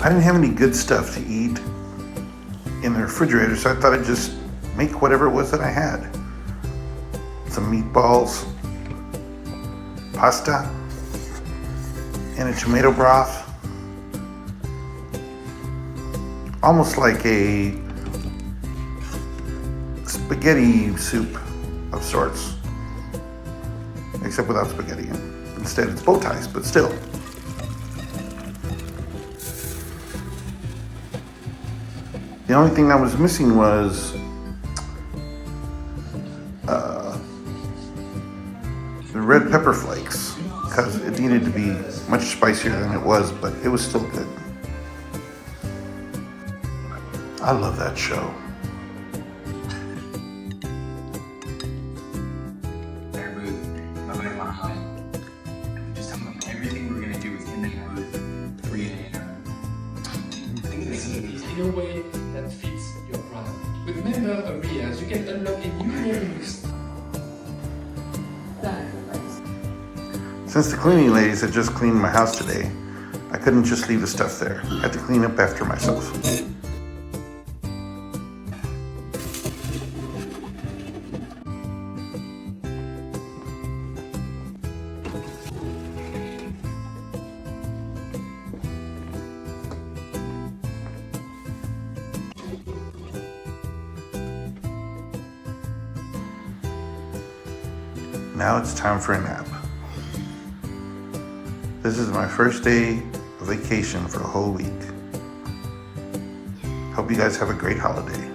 I didn't have any good stuff to eat in the refrigerator, so I thought I'd just make whatever it was that I had. Some meatballs, pasta, and a tomato broth. Almost like a spaghetti soup of sorts, except without spaghetti. Instead, it's bow ties, but still. The only thing that was missing was the red pepper flakes, because it needed to be much spicier than it was, but it was still good. I love that show. Everything we're gonna do is in that booth, 3 a.m. In a way that fits your brand. With member areas, you can unlock a new revenues. Since the cleaning ladies had just cleaned my house today, I couldn't just leave the stuff there. I had to clean up after myself. Now it's time for a nap. This is my first day of vacation for a whole week. Hope you guys have a great holiday.